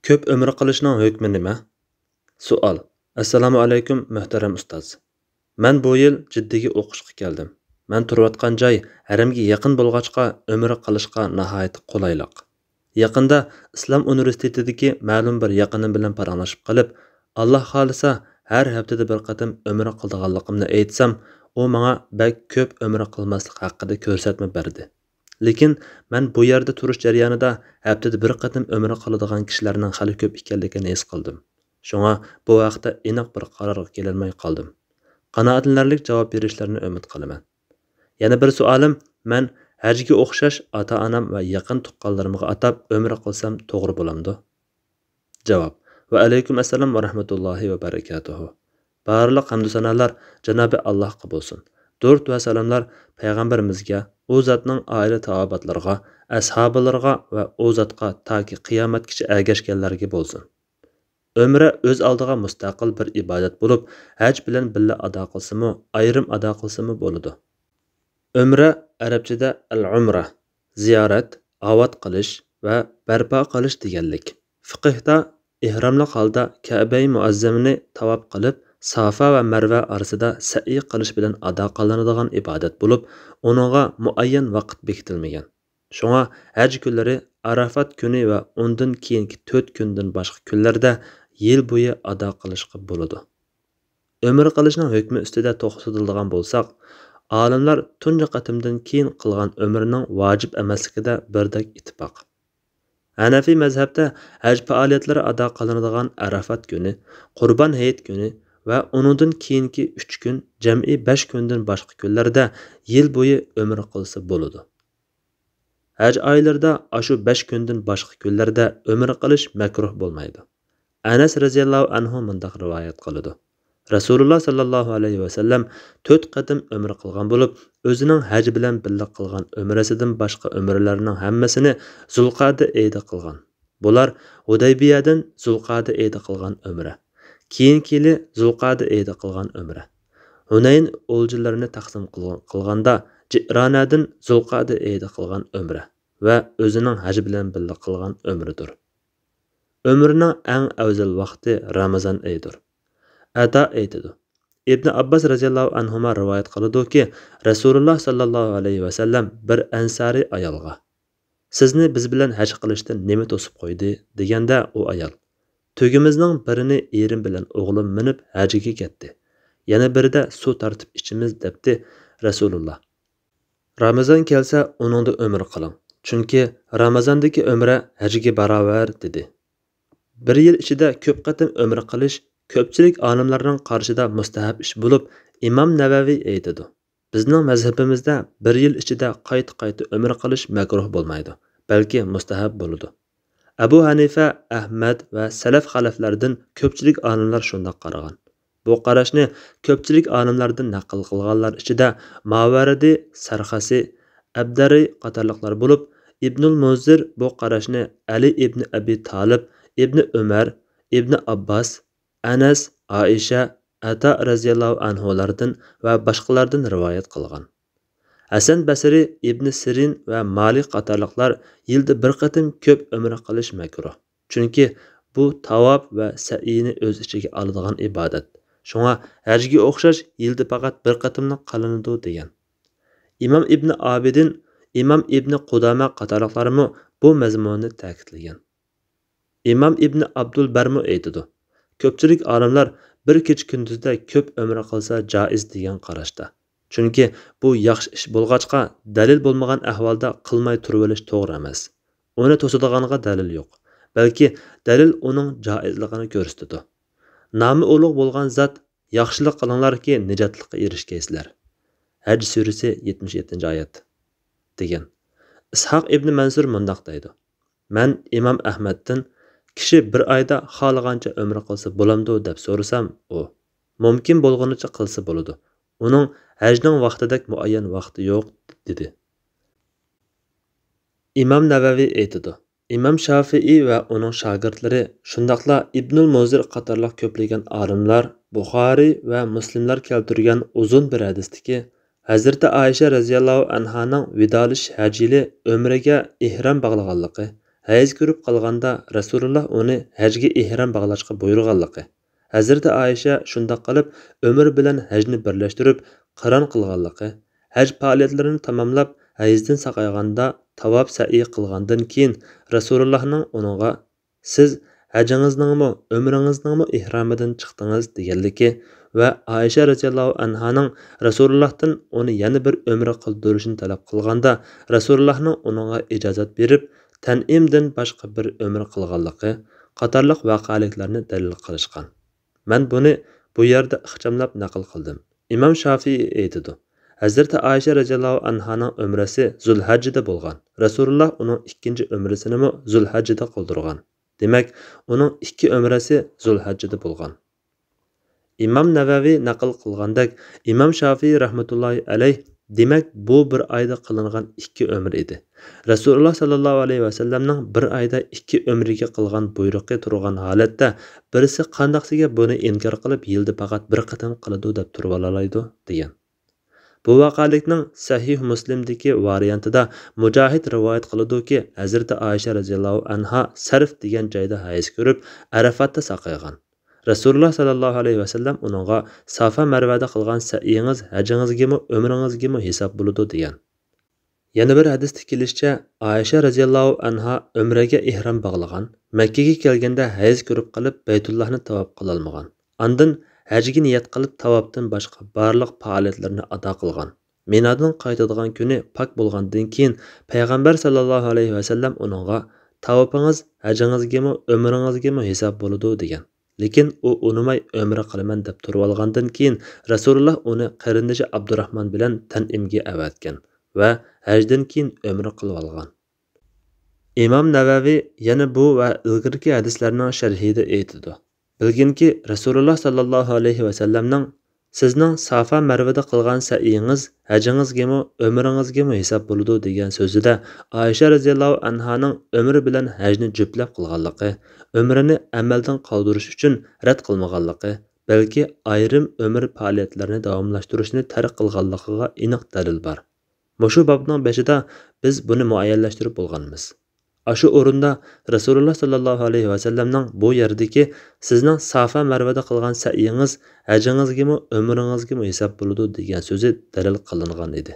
Ko'p umr qilishning hukmi nima? Savol. Assalomu alaykum muhtaram ustoz. Men bu yil jiddiy o'qishga keldim. Men turayotgan joy haramga yaqin bo'lg'achqa umr qilishga nihoyat qulaylik. Yaqinda Islom universitetidagi ma'lum bir yaqinim bilan paranglashib qilib, Alloh xolisa har haftada bir qatim umr qildiganligimni aytsam, u menga bak ko'p umr qilmaslik haqida ko'rsatma berdi. Lekin men bu yerda turish jarayonida haftada bir qatim umr qiladigan kishilarning hali ko'p ekanligini his qildim. Shunga bu vaqtda aniq bir qarorga kelolmay qoldim. Qanoatlanarlik javob berishlarini umid qilaman. Yana bir savolim, men hajga o'xshash ota-onam va yaqin tuqqanlarimga atab umr qilsam to'g'ri bo'lamdi? Javob. Va alaykum assalom va rahmatullohi va barakatuh. Barliq hamd sanolar Janobi Allohga bo'lsin. Durt va salomlar payg'ambarimizga, u zotning oila taobatlarga, ashablariga va u zotga toki qiyomatgacha ergashganlarga bo'lsin. Ömre öz aldığa müstakil bir ibadet bulup, haj bilen billa ada qilsimi, ayrim ada qilsimi boludu. Ömre Arabçada al-umra, ziyaret, avat qilish va barpo qilish deganlik. Fiqhda ihramli holda Ka'ba-i Muazzamni tavob qilib, Safa va Marva orasida sa'i qilish bilan ado qilinadigan ibodat bo'lib, uningga muayyan vaqt bekitilmagan. Shunga haj kunlari Arafat kuni va undan keyingi 4 kundan boshqa kunlarda yil bo'yi ado qilishga bo'ladi. Umr qilishning hukmi ustida to'xtatiladigan bo'lsak, olimlar tunji qatimdan keyin qilgan umrning vojib emasligida birdek ittifoq. Hanafi mazhabda haj faoliyatlari ado qilinadigan Arafat kuni, Qurbon hayit kuni va undan keyingi 3 kun, jam'i 5 kundan boshqa kunlarda yil bo'yi umr qilsa bo'ladi. Haj oylarida ashu 5 kundan boshqa kunlarda umr qilish makruh bo'lmaydi. Anas radhiyallohu anhu mundaq rivoyat qiladi. Rasululloh sallallohu alayhi va sallam 4 qatim umr qilgan bo'lib, o'zining haj bilan birga qilgan umrasidan boshqa umrlarning hammasini Zulqa'da oyida qilgan. Bular Hudaybiyadan Zulqa'da oyida qilgan umra. Keyingi yili Zulqa'da oyida qilgan umra. Hunayn o'ljilarini taqsim qilganda Ji'ranadan Zulqa'da oyida qilgan umra va o'zining haj bilan birga qilgan umridir. Ömrünün en afzal vaqti Ramazan ayıdır. Ata aytıdı. İbn Abbas radhiyallohu anhuma rivoyat qiladi ki, Rasululloh sallallohu alayhi va sallam bir ansari ayolga "Sizni biz bilan haj qilishdan nima to'sib qo'ydi?" deganda u ayol "Tugimizning birini erim bilan o'g'lim minib hajga ketdi. Yana birida suv tartib ichimiz" debdi Rasululloh. Ramazon kelsa uningda umr qiling. Chunki Ramazondagi umra hajga barobar dedi. Bir yil ichida ko'p qatim umr qilish ko'pchilik olimlarning qarshida mustahab ish bo'lib, Imom Navaviy aytadi. Bizning mazhabimizda bir yil ichida qayta umr qilish makruh bo'lmaydi, balki mustahab bo'ladi. Abu Hanifa, Ahmad va salaf xalaflardan ko'pchilik olimlar shunday qaragan. Bu qarashni ko'pchilik olimlardan naql qilganlar ichida Mavardi, Sarxasi, Abdari qatorliqlar bo'lib, Ibnul Muzir bu qarashni Ali ibn Abi Talib, İbn Ömer, İbn Abbas, Anas, Aisha, Ata radhiyallohu anhulardan va boshqalardan rivoyat qilgan. Hasan Basri, İbn Sirin va Malik qatorliqlar yilda bir qatim ko'p umr qilish makruh. Chunki bu tavob va sa'ini o'z ichiga oladigan ibodat. Shunga hajga o'xshash yilda faqat bir qatimlik qilinadi degan. Imom Ibn Abidin, Imom Ibn Qudama qatorliqlarmi bu mazmunni ta'kidlagan. İmam İbn Abdul Barmu aytadi. Ko'pchilik olimlar bir kech kunduzda ko'p umr qilsa joiz degan qarashda. Chunki bu yaxshi ish bo'lg'achqa dalil bo'lmagan ahvolda qilmay turib olish to'g'ri emas. Uni to'sadiganiga dalil yo'q. Balki dalil uning joizligini ko'rsatadi. Nomi ulug' bo'lgan zot yaxshilik qilinglarki nijotlikka erishgaysizlar. Haj surasi 77-oyat degan. Ishoq ibn Mansur mundaq deydi. Men Imom Ahmaddan kishi bir oyda xohlagancha umr qilsa bo'lamdi deb so'rasam, u mumkin bo'lganicha qilsa bo'ladi. Uning hajning vaqtidek muayyan vaqti yo'q dedi. Imom Navaviy aytadi. Imom Shafi'i va uning shogirdlari, shundaqla Ibnul Muzir qatorliq ko'plagan olimlar Buxoriy va Muslimlar keltirgan uzun bir hadisdagi Hazrati Aisha radhiyallohu anhaning vidolish hajili umriga ihrom bog'laganligi, hayz ko'rib qolganda Rasululloh uni hajga ihrom bog'lashga buyurganligi. Hazrati Ayşe shundoq qilib umr bilan hajni birlashtirib qiron qilganligi, haj faoliyatlarini tamomlab hayzdan saqayganda tavob sa'iy qilgandan keyin Rasulullohning uningga siz hajingizningmi umringizningmi ihromidan chiqdingiz deganligi va Ayşe radhiyallohu anhaning Rasulullohdan uni yana bir umra qildirishini talab qilganda Rasulullohning uningga ijozat berib tanimdan boshqa bir umr qilganligi qatorliq voqealiklarni dalil qilishgan. Men buni bu yerda ixchamlab naql qildim. İmam Şafii aytadi: Hazrati Ayşe radhiyallohu anhaning umrasi Zulhajjida bo'lgan. Rasululloh uning ikkinchi umrasini Zulhajjida qildirgan. Demak, uning ikki umrasi Zulhajjida bo'lgan. İmam Navaviy naql qilgandek, İmam Şafii rahmatullohi alayh demak bu bir oyda qilingan ikki umr edi. Rasululloh sallallohu alayhi vasallamning bir oyda ikki umriga qilgan buyruqi turgan holatda birisi qandoqsiga buni inkor qilib yilda faqat bir qatam qiladi deb turib olaydi degan. Bu vaqalikning Sahih Muslimdagi variantida Mujohid rivoyat qiladi-ki, Hazrati Ayşe radhiyallohu anha Sarf degan joyda hayz ko'rib, Arafatda saqaygan. Rasululloh sallallohu alayhi vasallam uningga Safa Marvada qilgan sa'yingiz hajingizgami, umringizgami hisob bo'ladi degan. Yana bir hadisda kelishicha, Ayşe radhiyallohu anha umraga ihrom bog'lagan, Makka ga kelganda hayz ko'rib qolib, Baytullohni tavob qila olmagan. Ondan hajga niyat qilib tavobdan boshqa barliq faoliyatlarni ado qilgan. Minadan qaytadigan kuni pok bo'lgandan keyin payg'ambar sallallohu alayhi vasallam uningga "Tavobingiz hajingizgami, umringizgami hisob bo'ladi" degan. Lekin u unimay umra qilaman deb turib olgandan keyin Rasululloh uni qarindoshi Abdurrahmon bilan Tanimga avatgan va hajdan keyin umra qilib olgan. İmam Navaviy yana bu va ilgirki hadislarning sharhida aytadi: Bilginki Rasululloh sallallohu alayhi vasallamning sizning Safa Marvada qilgan sa'yingiz hajingizgami, umringizgami hisob bo'ladi degan so'zida Ayşe radhiyallohu anhaning umri bilan hajni juplab qilganligi, umrini amaldan qoldirish uchun rad qilmaganligi, balki ayrim umr faoliyatlarini davomlashtirishni tark qilganligiga aniq dalil bor. Mushu babning beshida biz buni muayyanlashtirib bo'lganmiz. Aşı o'rinda Rasululloh sallallohu alayhi vasallamning bu yerdagi sizning Safa Marvada qilgan sa'yingiz hajingizgami, umringizgami hisob bo'ladi degan so'zi dalil qilingan edi.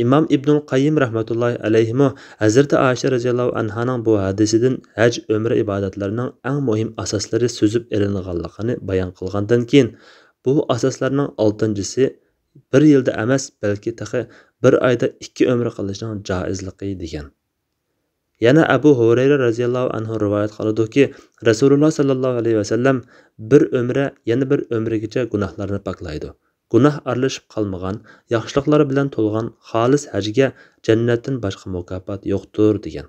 İmam İbnul Qayyim rahmatullohi alayhi Hazrati Ayşe radhiyallohu anhaning bu hadisidan haj umra ibodatlarining eng muhim asoslari so'zib ilinganligini bayon qilgandan keyin bu asoslarning 6-si bir yilda emas, balki taxi bir oyda ikki umra qilishning joizligi degan. Yana Abu Hurayra radhiyallohu anhu rivoyat qiladi-ki, Rasululloh sallallohu alayhi vasallam bir umra yana bir umrigacha gunohlarni poklaydi. Gunoh aralashib qolmagan, yaxshiliklar bilan to'lgan xolis hajga jannatdan boshqa mukofot yo'qdir degan.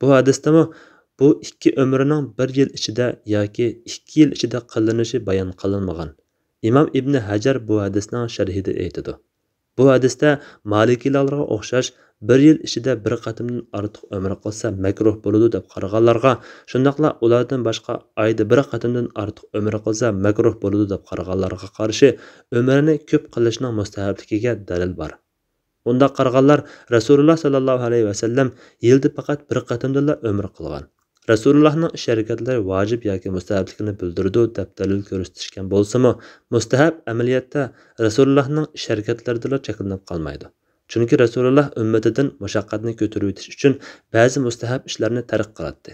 Bu hadisda bu ikki umrining bir yil ichida yoki 2 yil ichida qilinishi bayon qilinmagan. İmam İbn Hajar bu hadisning sharhida aytadi: Bu hadisda Malikilarga o'xshash bir yil ichida bir qatimdan ortiq umr qilsa makruh bo'ladi deb qaraganlarga, shundaqla ulardan boshqa oyda bir qatimdan ortiq umr qilsa makruh bo'ladi deb qaraganlarga qarshi umrini ko'p qilishning mustahabligiga dalil bor. Unda qaraganlar Rasululloh sallallohu alayhi vasallam yilda faqat bir qatimdan umr qilgan. Rasulullohning ish harakatlari vojib yoki mustahabligini bildirdi deb dalil ko'rsatishgan bo'lsa-mu, mustahab amaliyotda Rasulullohning ish harakatlarida cheklanib qolmaydi. Chunki Rasululloh ummatidan mushaqqatni ko'tarib o'tish uchun ba'zi mustahab ishlarni tark qiladi.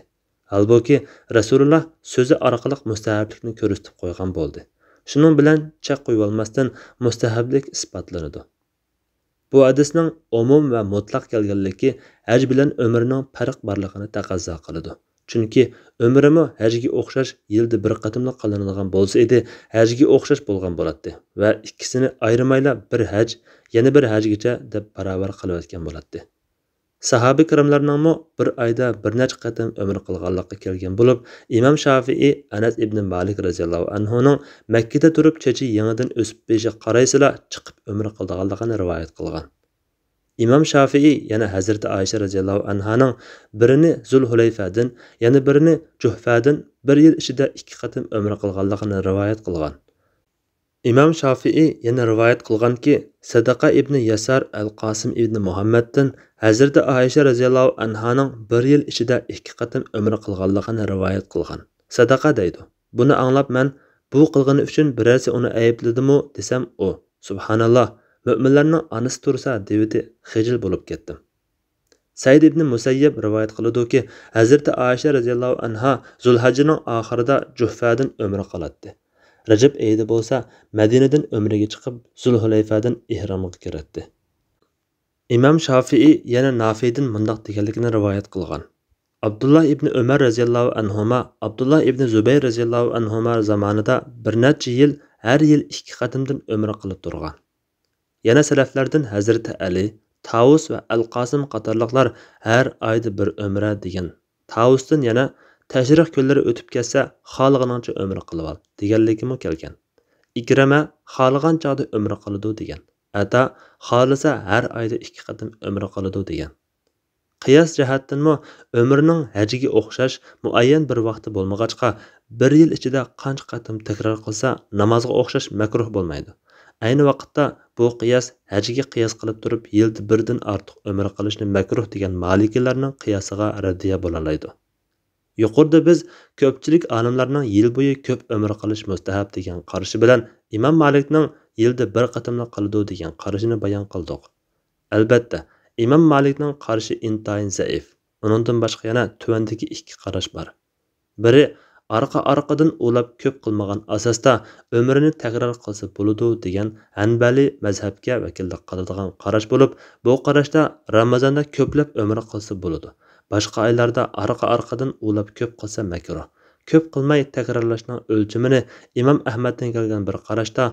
Halbuki Rasululloh so'zi orqali mustahablikni ko'rsatib qo'ygan bo'ldi. Shuning bilan chaq qo'yib olmasdan mustahablik isbotlanadi. Bu hadisning umum va mutlaq kelganligi haj bilan umrning farq borligini taqozo qiladi. Chunki umrimi hajga o'xshash yilda bir qatimli qilinadigan bo'lsa edi, hajga o'xshash bo'lgan bo'ladi va ikkisini ayrimayla bir haj, yana bir hajgacha deb barobar qilayotgan bo'ladi. Sahabi kiramlarning bir oyda bir necha qatim umr qilganligi kelgan bo'lib, Imom Shafi'i Anas ibn Malik radhiyallohu anhuning Makkada turib chechi yangidan o'sib beshiga qaraysila chiqib umr qilganligini rivoyat qilgan. İmam Şafii yana Hazreti Ayşe radhiyallohu anhaning birini Zulhulayfadan, yana birini Juhfadan bir yil ichida 2 qatim umr qilganligini rivoyat qilgan. İmam Şafii yana rivoyat qilganki, Sadaqa ibn Yasar al-Qasim ibn Muhammaddan Hazrati Oysha roziyallohu anhoning bir yil ichida 2 qatim umra qilganligini rivoyat qilgan. Sadaqa deydi. Buni anglab men bu qilgani uchun birasi uni aybladimi desam u subhanalloh mo'minlarning onasi tursa devidi xijil bo'lib ketdim. Said ibn Musayyib rivoyat qiladi-ki, Hazrati Oysha roziyallohu anha Zulhajjning oxirida Juhfadan umra qiladi. Rajab oyida bo'lsa Madinadan umraga chiqib Zulhulayfadan ihromga kiradi. İmam Şafii yana Nafiydan mundaq deganligini rivoyat qilgan. Abdullah ibn Umar roziyallohu anhuma, Abdullah ibn Zubayr roziyallohu anhuma zamonida bir necha yil har yil 2 qatimdan umra qilib turgan. Yana salaflardan Hazrati Ali, Tavus va Al-Qasim qatorliqlar har oyda bir umra degan. Tavusdan yana tashrih kunlari o'tib ketsa, xohlagancha umra qilib ol deganligimi kelgan. Ikrama xohlagan chog'da umra qiladi degan. Ata xohlasa har oyda 2 qatim umra qiladi degan. Qiyos jihatdanmi umrning hajiga o'xshash muayyan bir vaqti bo'lmag'achqa, bir yil ichida qancha qatim takror qilsa namozga o'xshash makruh bo'lmaydi. Ayni vaqtda bu qiyos hajiga qiyos qilib turib yilda birdan ortiq umra qilishni makruh degan malikilarning qiyosiga raddiya bo'lalaydi. Yuqorida biz ko'pchilik olimlarning yil bo'yi ko'p umra qilish mustahab degan qarashi bilan Imom Malikning yilda bir qatimla qiladi degan qarashini bayon qildik. Albatta, Imom Malikning qarashi intayin zaif. Uningdan boshqa yana tuvandagi 2 qarash bor. Biri arqa-arqadan ulab ko'p qilmagan asosda umrini takror qilsa bo'ladi degan Hanbali mazhabga vakillik qiladigan qarash bo'lib, bu qarashda Ramazonda ko'plab umra qilsa bo'ladi. Boshqa oylarda arqa-arqadan ulab ko'p qilsa makruh. Ko'p qilmay takrorlashning o'lchimini Imom Ahmaddan kelgan bir qarashda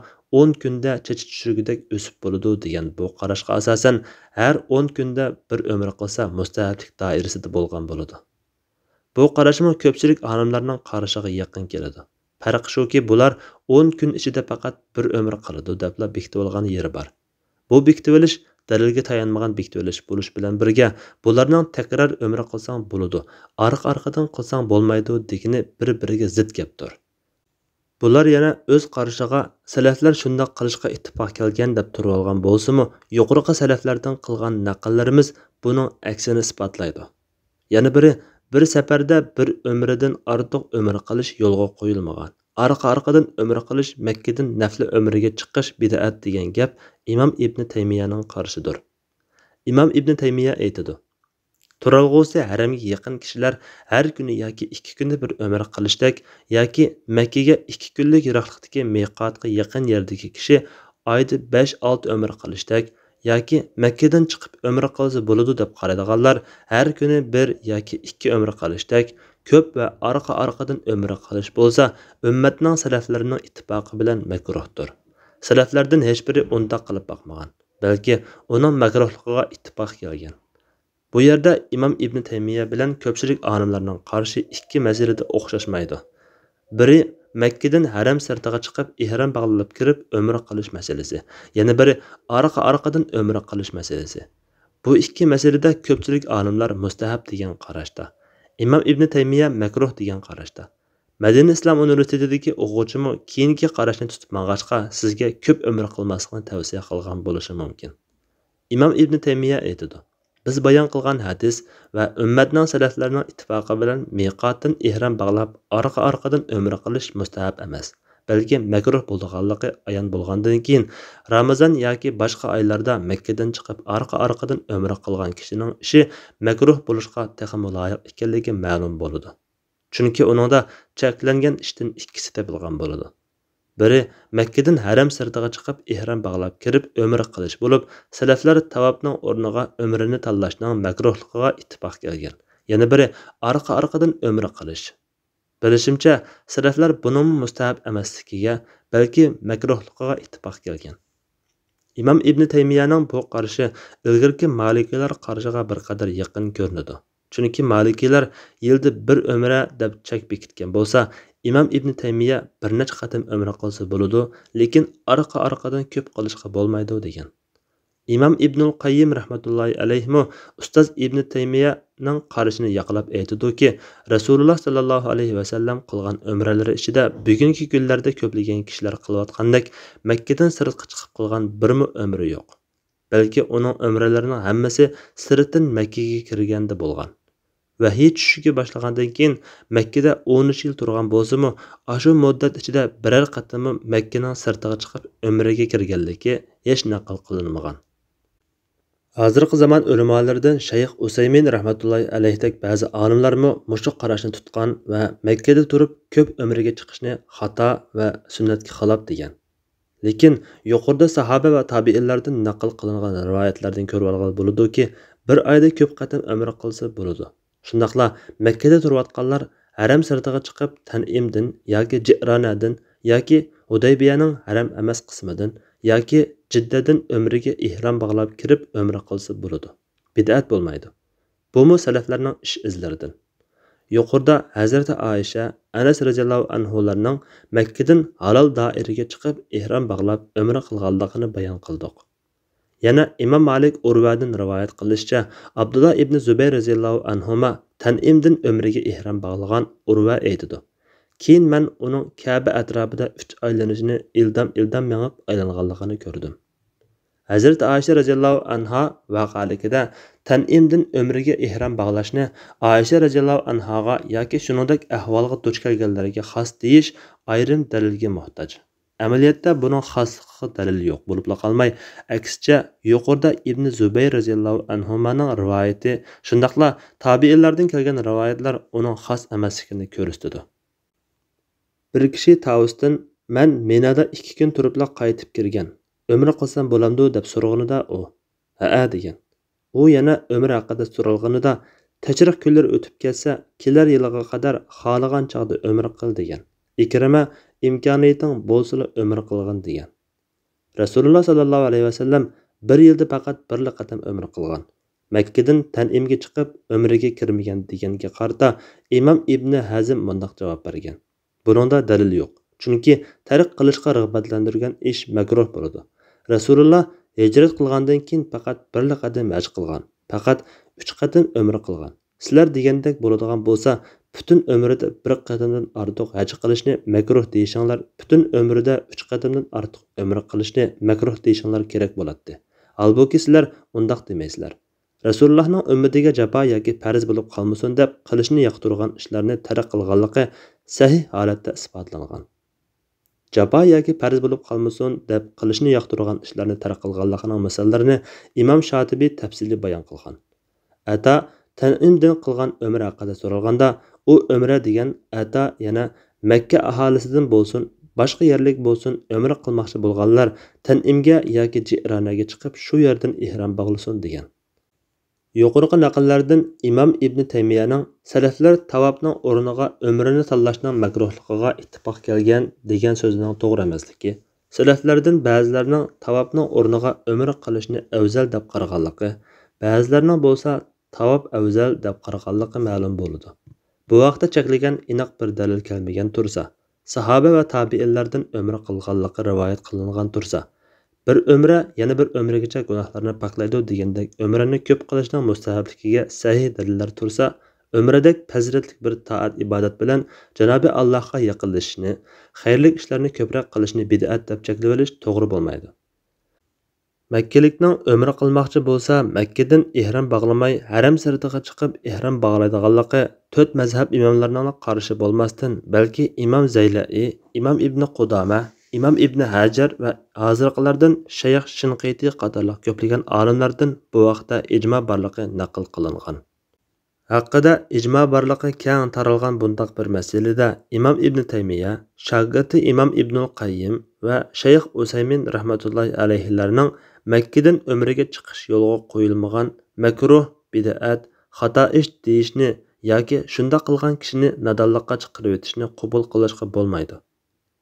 10 kunda chechi tushirgudek o'sib bo'ladi degan bu qarashga asosan har 10 kunda bir umra qilsa mustahablik doirasida bo'lgan bo'ladi. Bu qarashmi ko'pchilik olimlarning qarashiga yaqin keladi. Farq shuki, bular 10 kun ichida faqat bir umra qiladi debla bekitib olgan yeri bor. Bu bekitib olish dalilga tayanmagan bekitib olish bo'lish bilan birga bularning takror umra qilsang bo'ladi, arqa-arqadan qilsang bo'lmaydi degani bir-biriga zid gapdir. Bular yana o'z qarashiga salaflar shunday qilishga ittifoq kelgan deb turib olgan bo'lsa-mu, yuqorqi salaflardan qilgan naqllarimiz buning aksini isbotlaydi. Yana biri bir safarda bir umradan ortiq umra qilish yo'lga qo'yilmagan. Arqa-arqadan umra qilish Makkadan nafli umraga chiqish bid'at degan gap Imom Ibn Taymiyaning qarashidir. Imom Ibn Taymiya aytadi: Turalg'usi haramga yaqin kishilar har kuni yoki 2 kunda bir umra qilishdek yoki Makkaga 2 kunlik yiroqlikdagi miqotga yaqin yerdagi kishi oyda 5-6 umra qilishdek yoki Makkadan chiqib umra qilsa bo'ladi deb qaraydiganlar har kuni 1 yoki 2 umra qilishdek ko'p va arqa-arqadan umra qilish bo'lsa, ummatning salaflarining ittifoqi bilan makruhdir. Salaflardan hech biri unda qilib boqmagan, balki uning makruhligiga ittifoq kelgan. Bu yerda Imom Ibn Taymiya bilan ko'pchilik olimlarning qarashi 2 masalada o'xshashmaydi. Biri Makkadan haram sirtiga chiqib ihrom bog'lab kirib umra qilish masalasi, yana biri arqa-arqadan umra qilish masalasi. Bu 2 masalada ko'pchilik olimlar mustahab degan qarashda, Imom Ibn Taymiya makruh degan qarashda. Madina Islom universitetidagi o'quvchimi keyingi qarashni tutib mang'achqa sizga ko'p umra qilmaslikni tavsiya qilgan bo'lishi mumkin. Imom Ibn Taymiya aytadi: Biz bayon qilgan hadis va ummatning salaflarining ittifoqi bilan miqotdan ihrom bog'lab arqa-arqadan umra qilish mustahab emas, balki makruh bo'lganligi ayon bo'lgandan keyin Ramazon yoki boshqa oylarda Makkadan chiqib arqa-arqadan umra qilgan kishining ishi makruh bo'lishga texmi loyiq ekanligi ma'lum bo'ladi. Chunki uningda cheklangan ishdan ikkisi topilgan bo'ladi. Biri Makkadan haram sirtiga chiqib ihrom bog'lab kirib umra qilish bo'lib, salaflar tavobning o'rniga umrini tanlashning makruhligiga ittifoq kelgan. Yana biri arqa-arqadan umra qilish. Bilishimcha, salaflar buning mustahab emasligiga, balki makruhligiga ittifoq kelgan. Imom Ibn Taymiyaning bu qarashi ilgirki Malikilar qarashiga bir qadar yaqin ko'rinadi. Chunki Malikilar yilda bir umra deb chek bekitgan bo'lsa, Imom Ibn Taymiya bir necha qatim umra qilsa bo'ladi, lekin arqa-arqadan ko'p qilishga bo'lmaydi degan. Imom Ibnul Qayyim rahmatullohi alayhi ustoz Ibn Taymiyaning qarashini yaqlab aytadi-ki, Rasululloh sallallohu alayhi va sallam qilgan umralari ichida bugungi kunlarda ko'plagan kishilar qilayotgandek Makkadan sirtqa chiqib qilgan birmi umri yo'q. balki uning umrlarining hammasi sirtdan Makkaga kirganda bo'lgan. Vahiy tushishga boshlagandan keyin Makkada 13 yil turgan bo'lsa-mu, shu muddat ichida biror qatim Makkaning sirtiga chiqib umraga kirganligi hech naql qilinmagan. Hozirgi zaman ulamolardan Shayx Usaymin rahmatullohi alayhidek ba'zi olimlarmi mushu qarashni tutgan va Makkada turib ko'p umraga chiqishni xato va sunnatga xilof degan. Lekin yuqorida sahoba va tabiinlardan naql qilingan rivoyatlardan ko'rib olgan bo'ladi-ki, bir oyda ko'p qatim umra qilsa bo'ladi. Shundaqla Makkada turayotganlar haram sirtiga chiqib Tanimdan yoki Ji'ronadan yoki Hudaybiyaning haram emas qismidan yoki Jiddadan umriga ihrom bog'lab kirib umra qilsa bo'ladi. Bid'at bo'lmaydi. Bu salaflarning ish izlaridan. Yuqorida Hazrati Aisha, Anas radhiyallohu anhularning Makkadan halol doiraga chiqib ihrom bog'lab umra qilganligini bayon qildik. Yana Imom Malik Urvadan rivoyat qilishicha, Abdullah ibn Zubayr radhiyallohu anhuma Tanimdan umriga ihrom bog'lagan Urva aytadi. Keyin men uning Ka'ba atrofida 3 aylanishini ildam mengib aylanganligini ko'rdim. Hazrati Aisha radhiyallohu anha vaqalikida Tanimdan umriga ihrom bog'lashni Aisha radhiyallohu anhaga yoki shuningdek ahvolga duch kelganlarga xos deyish ayrim dalilga muhtoj. Amaliyotda buning xosligi dalil yo'q bo'lib qolmay, aksicha yuqorida Ibn Zubayr radhiyallohu anhumaning rivoyati, shundaqla tabiinlardan kelgan rivoyatlar uning xos emasligini ko'rsatadi. Bir kishi Tavusdan "Men Minada 2 kun turibla qaytib kirgan. Umra qilsam bo'lamdi" deb so'raganida u "Ha" degan. U yana umra haqida so'ralganida "Tajriq kunlar o'tib ketsa, kelar yilga qadar xohlagan chaqda umra qil" degan. Ikrima "Imkoniyating bo'lsa umra qilgan" degan. Rasululloh sallallohu alayhi vasallam bir yilda faqat bir qatam umra qilgan. Makkadan Tanimga chiqib umraga kirmagan deganga qarata Imom Ibn Hazm bunday javob bergan. Buningda dalil yo'q. Chunki tark qilishga rag'batlantirgan ish makruh bo'ladi. Rasululloh hijrat qilgandan keyin faqat bir qadam haj qilgan. Faqat 3 qadam umra qilgan. Sizlar degandek bo'ladigan bo'lsa, butun umrida bir qadamdan ortiq haj qilishni makruh deyishinglar, butun umrida 3 qadamdan ortiq umra qilishni makruh deyishinglar kerak bo'ladi. Albuki sizlar undaq demaysizlar. Rasulullohning ummatiga jafo yoki farz bo'lib qolmasin deb qilishni yoqtirgan ishlarni tark qilganligi sahih holatda isbotlangan. Jafo yoki farz bo'lib qolmasin deb qilishni yoqtirgan ishlarni tark qilganligining misollarini Imom Shotibiy tafsili bayon qilgan. Ata Tanimdan qilgan umra haqida so'ralganda, u umra degan ata yana Makka aholisidan bo'lsin, boshqa yerlik bo'lsin, umra qilmoqchi bo'lganlar Tanimga yoki Ji'ronaga chiqib shu yerdan ihrom bog'lasin degan. Yuqorqi naqllardan Imom Ibn Taymiyaning salaflar tavobning o'rniga umrini tanlashning makruhligiga ittifoq kelgan degan so'zining to'g'ri emasligi, salaflardan ba'zilarining tavobning o'rniga umra qilishni afzal deb qaraganligi, ba'zilarining bo'lsa tavob afzal deb qaraganligi ma'lum bo'ldi. Bu vaqtda cheklagan aniq bir dalil kelmagan tursa, sahoba va tabiinlardan umra qilganligi rivoyat qilingan tursa, bir umra yana bir umragacha gunohlarni poklaydi degandek umrani ko'p qilishning mustahabligiga sahih dalillar tursa, umradek fazilatli bir toat ibodat bilan Janobi Allohga yaqinlashishni, xayrli ishlarni ko'proq qilishni bid'at deb cheklab olish to'g'ri bo'lmaydi. Makkalikning umra qilmoqchi bo'lsa, Makkadan ihrom bog'lamay, haram sirtiga chiqib ihrom bog'laydiganligi 4 mazhab imomlarining qarashi bo'lmasdan, balki Imom Zaylai, Imom Ibn Qudama, Imom Ibn Hajar va hozirqilardan Shayx Shinqiti qatorliq ko'plagan olimlardan bu vaqtda ijmo borligi naql qilingan. Haqida ijmo borligi keng taralgan bundaq bir masalada Imom Ibn Taymiya, shogirdi Imom Ibnul Qayyim va Shayx Usaymin rahmatullohi alayhilarning Makkadan umraga chiqish yo'lga qo'yilmagan makruh, bid'at, xato ish deyishni yoki shunda qilgan kishini nadonlikqa chiqarib o'tishni qabul qilishga bo'lmaydi.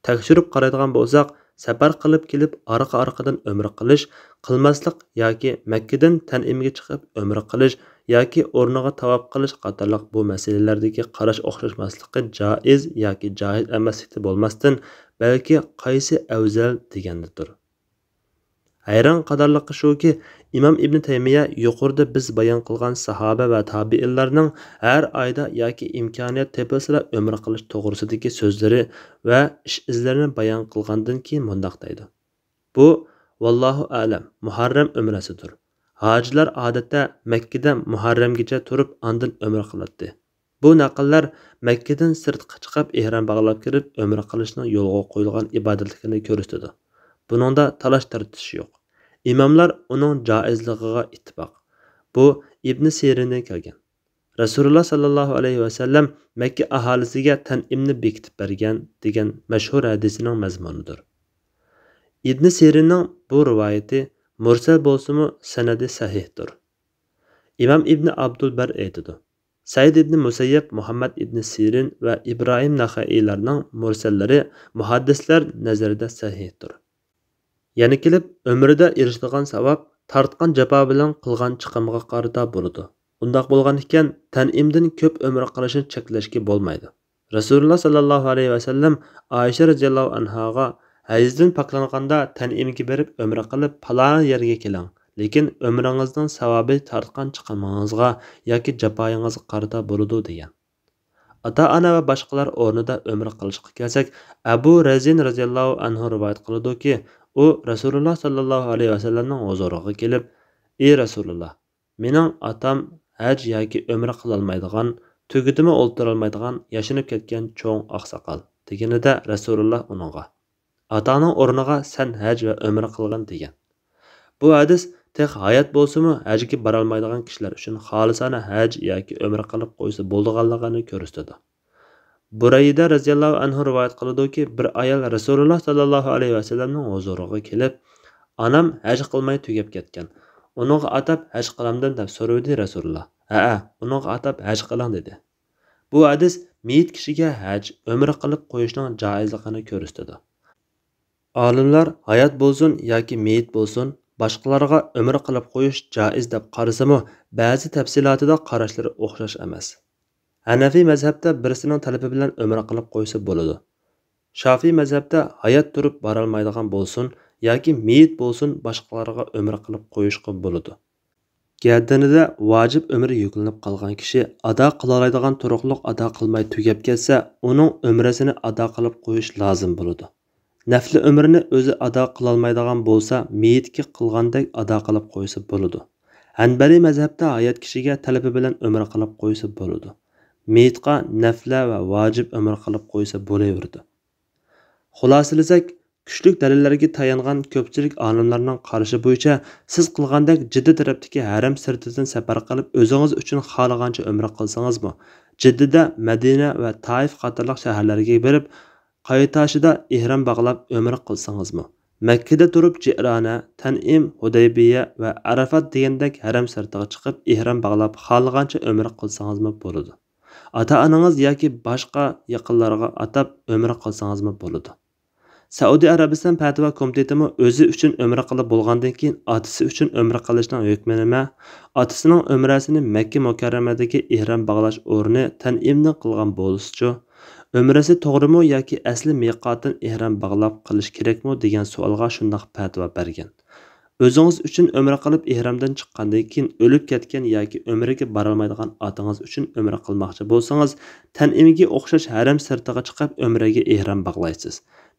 Tekshirib qaraydigan bo'lsak, safar qilib kelib orqa-orqadan umra qilish, qilmaslik yoki Makkadan Tanimga chiqib umra qilish yoki o'rniga tavob qilish qatorliq bu masalalardagi qarash o'xshashmasligi joiz yoki joiz emasligi bo'lmasdan, balki qaysi afzal degandir. Hayron qadarligi shuki, Imom Ibn Taymiya yuqorida biz bayon qilgan sahoba va tabiinlarning har oyda yoki imkoniyat tepasida umra qilish to'g'risidagi so'zlari va ish izlarini bayon qilgandan keyin mundaq deydi. Bu Vallahu a'lam Muharram umrasidir. Hojilar odatda Makkada Muharramgacha turib, ondan umra qiladi. Bu naqllar Makkadan sirtqa chiqib, ihrom bog'lab kirib, umra qilishning yo'lga qo'yilgan ibodatligini ko'rsatadi. Buningda talash tartish yo'q. Imomlar uning joizligiga ittifoq. Bu Ibn Sirindan kelgan. Rasululloh sallallohu alayhi va sallam Makka aholisiga tanimni bekitib bergan degan mashhur hadisining mazmunidir. Ibn Sirinning bu rivoyati mursal bo'lsa-mu sanadi sahihdir. İmam İbn Abdulbar aytadi. Said ibn Musayyab, Muhammad ibn Sirin va İbrahim Naxaiylarning mursallari muhaddislar nazarida sahihdir. Yana kelib, umrida erishadigan savob tortgan jafo bilan qilgan chiqimiga qarata bo'ladi. Undaq bo'lgan ekan, tanimdan ko'p umr qilishni cheklashga bo'lmaydi. Rasululloh sallallohu alayhi va sallam Oysha radhiyallohu anhoga hayzdan paklanganda tanimga berib umr qilib falon yerga keling. Lekin umringizning savobi tortgan chiqimingizga yoki jafoyingizga qarata bo'ladi degan. Ota-ona va boshqalar o'rnida umr qilishga kelsak, Abu Razin radhiyallohu anhu rivoyat qiladi-ki, u Rasululloh sallallohu alayhi va sallamning huzuriga kelib, "Ey Rasululloh, mening otam haj yoki umra qila olmaydigan, tugidimi o'ltira olmaydigan, yashinib ketgan cho'ng oqsoqol" deganida Rasululloh uningga "Otaning o'rniga sen haj va umra qilgan" degan. Bu hadis tek hayat bo'lsa-mu hajga bora olmaydigan kishilar uchun xolisona haj yoki umra qilib qo'ysa bo'lganligini ko'rsatadi. Burayda radhiyallohu anhu rivoyat qiladi-ki, bir ayol Rasululloh sallallohu alayhi va sallamning huzuriga kelib, "Onam haj qilmay tugab ketgan. Uningga atab haj qilamdan" deb so'radi Rasululloh. "Ha, uningga atab haj qiling" dedi. Bu hadis meyit kishiga haj, umra qilib qo'yishning joizligini ko'rsatadi. Olimlar hayot bo'lsin yoki meyit bo'lsin, boshqalarga umr qilib qo'yish joiz deb qarasami, ba'zi tafsilotida qarashlari o'xshash emas. Hanafiy mazhabda birisining talabi bilan umr qilib qo'ysa bo'ladi. Shafiy mazhabda hayot turib bora olmaydigan bo'lsin yoki meyit bo'lsin, boshqalarga umr qilib qo'yishga bo'ladi. Gardinida vojib umri yuklanib qolgan kishi ado qila oladigan turuqliq ado qilmay tugab ketsa, uning umrasini ado qilib qo'yish lozim bo'ladi. Nafli umrini o'zi ado qila olmaydigan bo'lsa, meyitga qilgandek ado qilib qo'ysa bo'ladi. Hanbali mazhabda hayot kishiga talabi bilan umr qilib qo'ysa bo'ladi. Meyitga nafla va vojib umr qilib qo'ysa bo'laveradi. Xulosalasak, kuchli dalillarga tayangan ko'pchilik olimlarning qarashi bo'yicha siz qilgandek Jidda tarafdagi haram sirtidan safar qilib o'zingiz uchun xohlagancha umr qilsangizmi, Jiddada, Madina va Taif qatorliq shaharlarga berib qaytashida ihrom bog'lab umr qilsangizmi, Makkada turib Jirona, Tanim, Hudaybiya va Arafat degandek haram sirtiga chiqib ihrom bog'lab xohlagancha umr qilsangizmi bo'ladi. Ota-onangiz yoki boshqa yaqinlarga atab umr qilsangizmi bo'ladi. Saudiya Arabiston Fatvo komitetimi o'zi uchun umr qilib bo'lgandan keyin otasi uchun umr qilishning hukmi nima? Otasining umrasini Makka mukarramadagi ihrom bog'lash o'rni Tanimni qilgan bo'lsa-chi, umrasi to'g'rimi yoki asli miqotdan ihrom bog'lab qilish kerakmi degan savolga shunday fatvo bergan. O'zingiz uchun umr qilib ihromdan chiqqandan keyin o'lib ketgan yoki umriga bora olmaydigan otangiz uchun umr qilmoqchi bo'lsangiz, Tanimga o'xshash haram sirtiga chiqib umraga ihrom bog'laysiz.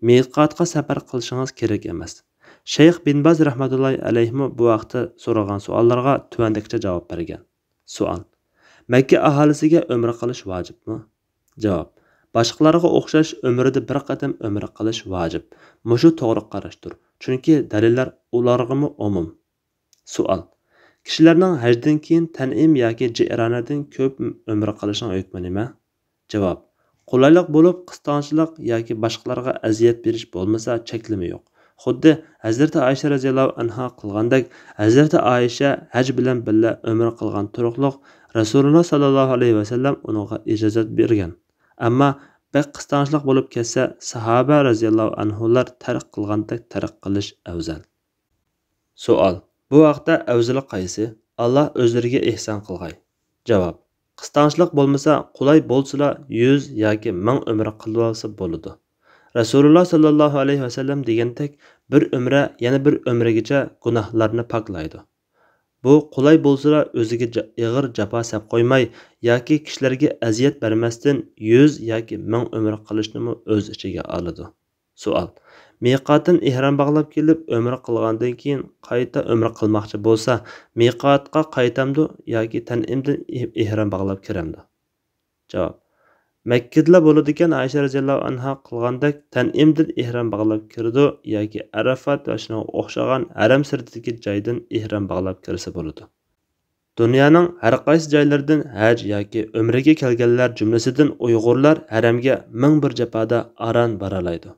Miqotga safar qilishingiz kerak emas. Shayx bin Baz rahmatullohi alayhi bu vaqtda so'ragan savollarga tuvandakcha javob bergan. Savol: Makka aholisiga umr qilish vojibmi? Javob: Boshqalarga o'xshash umrida bir qadam umr qilish vojib. Mushu to'g'ri qarashdir. Chunki dalillar ularga umum. Savol: Kishilarning hajdan keyin Tanim yoki Jironadan ko'p umr qilishning hukmi nima? Javob: Qulaylik bo'lib, qistonchilik yoki boshqalarga aziyat berish bo'lmasa, cheklimi yo'q. Xuddi Hazrati Oysha radhiyallohu anha qilgandek, Hazrati Oysha haj bilan birga umr qilgan turuqliq Rasululloh sallallohu alayhi va sallam unga ijozat bergan. Ammo bek qistonchilik bo'lib ketsa, sahoba radhiyallohu anhular tark qilgandek tark qilish afzal. Savol: Bu vaqtda afzali qaysi? Alloh o'zlariga ehson qilg'ay. Javob: Qistonchilik bo'lmasa, qulay bo'lsa 100 yoki 1000 umr qilib olsa bo'ladi. Rasululloh sallallohu alayhi va sallam degandek, bir umra yana bir umrigacha gunohlarni poklaydi. Bu qulay bo'lsa o'ziga ig'ir jafo sab qo'ymay yoki kishilarga aziyat bermasdan 100 yoki 1000 umr qilishni o'z ichiga oladi. Savol. Miqatdan ihrom bog'lab kelib, umra qilgandan keyin qayta umra qilmoqchi bo'lsa, miqatga qaytamdi yoki tanimdan ihrom bog'lab kiramdi? Javob. Makkada bo'ladigan Aisha radhiyallohu anha qilgandek tanimdan ihrom bog'lab kirdi yoki Arafat va shunga o'xshagan haram sirtidagi joydan ihrom bog'lab kirsa bo'ladi. Dunyoning har qaysi joylaridan haj yoki umraga kelganlar jumlasidan Uyg'urlar haramga ming bir jafoda aran boralaydi.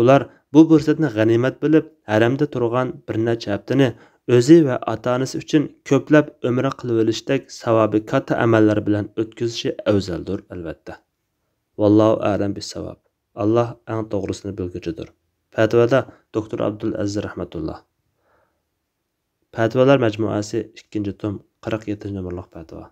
Ular bu fursatni g'animat bilib, haramda turgan bir necha haftani o'zi va ota-onasi uchun ko'plab umra qilib olishdek savobi katta amallar bilan o'tkazishi afzaldir albatta. Vallohu a'lam bis-savob. Alloh eng to'g'risini bilguchidir. Fatvoda Doktor Abdul Aziz rahmatulloh. Fatvolar majmuasi 2-tom 47 nomerlik fatvo.